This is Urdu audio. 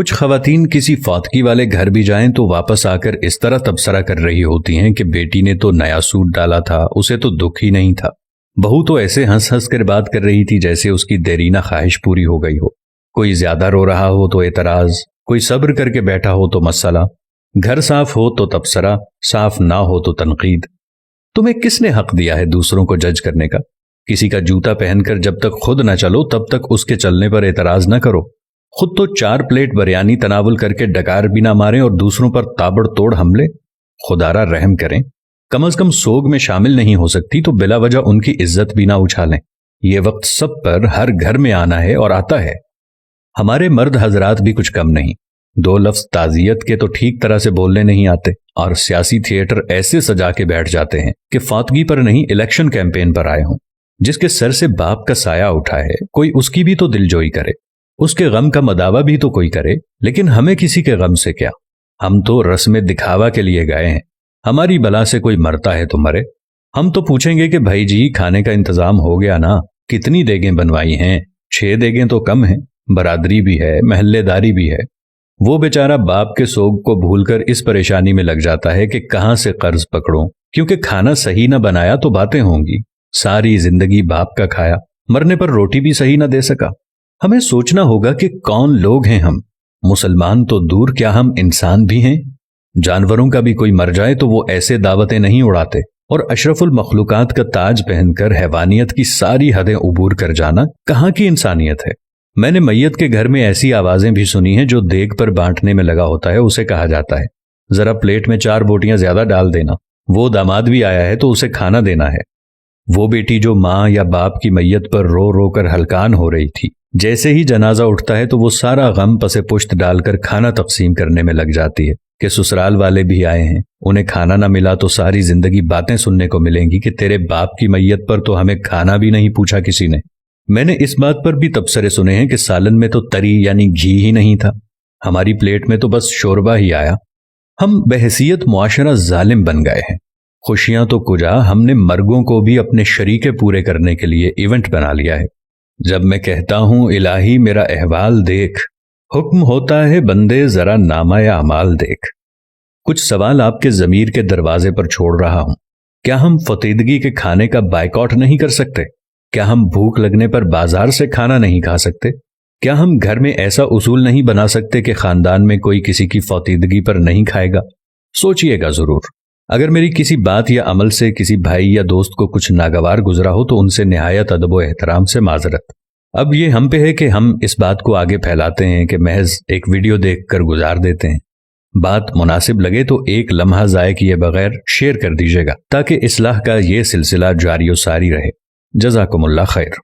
کچھ خواتین کسی فوتگی والے گھر بھی جائیں تو واپس آ کر اس طرح تبصرہ کر رہی ہوتی ہیں کہ بیٹی نے تو نیا سوٹ ڈالا تھا، اسے تو دکھ ہی نہیں تھا۔ بہو تو ایسے ہنس ہنس کر بات کر رہی تھی جیسے اس کی دیرینہ خواہش پوری ہو گئی ہو۔ کوئی زیادہ رو رہا ہو تو اعتراض، کوئی صبر کر کے بیٹھا ہو تو مسئلہ، گھر صاف ہو تو تبصرہ، صاف نہ ہو تو تنقید۔ تمہیں کس نے حق دیا ہے دوسروں کو جج کرنے کا؟ کسی کا جوتا پہن کر جب تک خود نہ چلو تب تک اس کے چلنے پر اعتراض نہ کرو۔ خود تو 4 پلیٹ بریانی تناول کر کے ڈکار بھی نہ ماریں اور دوسروں پر تابڑ توڑ حملے۔ خدارا رحم کریں، کم از کم سوگ میں شامل نہیں ہو سکتی تو بلا وجہ ان کی عزت بھی نہ اچھالیں۔ یہ وقت سب پر ہر گھر میں آنا ہے اور آتا ہے۔ ہمارے مرد حضرات بھی کچھ کم نہیں، 2 لفظ تعزیت کے تو ٹھیک طرح سے بولنے نہیں آتے، اور سیاسی تھیٹر ایسے سجا کے بیٹھ جاتے ہیں کہ فوتگی پر نہیں الیکشن کیمپین پر آئے ہوں۔ جس کے سر سے باپ کا سایہ اٹھا ہے کوئی اس کی بھی تو دلجوئی کرے، اس کے غم کا مداوع بھی تو کوئی کرے، لیکن ہمیں کسی کے غم سے کیا؟ ہم تو رسم دکھاوا کے لیے گئے ہیں۔ ہماری بلا سے کوئی مرتا ہے تو مرے۔ ہم تو پوچھیں گے کہ بھائی جی کھانے کا انتظام ہو گیا نا؟ کتنی دیگیں بنوائی ہیں؟ 6 دیگیں تو کم ہیں، برادری بھی ہے، محلے داری بھی ہے۔ وہ بیچارہ باپ کے سوگ کو بھول کر اس پریشانی میں لگ جاتا ہے کہ کہاں سے قرض پکڑوں، کیونکہ کھانا صحیح نہ بنایا تو باتیں ہوں گی۔ ساری زندگی باپ کا کھایا، مرنے پر روٹی بھی صحیح نہ دے سکا۔ ہمیں سوچنا ہوگا کہ کون لوگ ہیں ہم۔ مسلمان تو دور، کیا ہم انسان بھی ہیں؟ جانوروں کا بھی کوئی مر جائے تو وہ ایسے دعوتیں نہیں اڑاتے، اور اشرف المخلوقات کا تاج پہن کر حیوانیت کی ساری حدیں عبور کر جانا کہاں کی انسانیت ہے؟ میں نے میت کے گھر میں ایسی آوازیں بھی سنی ہیں، جو دیگ پر بانٹنے میں لگا ہوتا ہے اسے کہا جاتا ہے ذرا پلیٹ میں 4 بوٹیاں زیادہ ڈال دینا، وہ داماد بھی آیا ہے تو اسے کھانا دینا ہے۔ وہ بیٹی جو ماں یا باپ کی میت پر رو رو کر ہلکان ہو رہی تھی، جیسے ہی جنازہ اٹھتا ہے تو وہ سارا غم پسے پشت ڈال کر کھانا تقسیم کرنے میں لگ جاتی ہے کہ سسرال والے بھی آئے ہیں، انہیں کھانا نہ ملا تو ساری زندگی باتیں سننے کو ملیں گی کہ تیرے باپ کی میت پر تو ہمیں کھانا بھی نہیں پوچھا کسی نے۔ میں نے اس بات پر بھی تبصرے سنے ہیں کہ سالن میں تو تری یعنی گھی ہی نہیں تھا، ہماری پلیٹ میں تو بس شوربہ ہی آیا۔ ہم بحیثیت معاشرہ ظالم بن گئے ہیں۔ خوشیاں تو کجا، ہم نے مرگوں کو بھی اپنے شریکے پورے کرنے کے لیے ایونٹ بنا لیا ہے۔ جب میں کہتا ہوں الہی میرا احوال دیکھ، حکم ہوتا ہے بندے ذرا نامہ اعمال دیکھ۔ کچھ سوال آپ کے ضمیر کے دروازے پر چھوڑ رہا ہوں۔ کیا ہم فطیدگی کے کھانے کا بائیکاٹ نہیں کر سکتے؟ کیا ہم بھوک لگنے پر بازار سے کھانا نہیں کھا سکتے؟ کیا ہم گھر میں ایسا اصول نہیں بنا سکتے کہ خاندان میں کوئی کسی کی فوتیدگی پر نہیں کھائے گا؟ سوچئے گا ضرور۔ اگر میری کسی بات یا عمل سے کسی بھائی یا دوست کو کچھ ناگوار گزرا ہو تو ان سے نہایت ادب و احترام سے معذرت۔ اب یہ ہم پہ ہے کہ ہم اس بات کو آگے پھیلاتے ہیں کہ محض ایک ویڈیو دیکھ کر گزار دیتے ہیں۔ بات مناسب لگے تو ایک لمحہ ضائع کیے بغیر شیئر کر دیجیے گا تاکہ اصلاح کا یہ سلسلہ جاری و ساری رہے۔ جزاکم اللہ خیر۔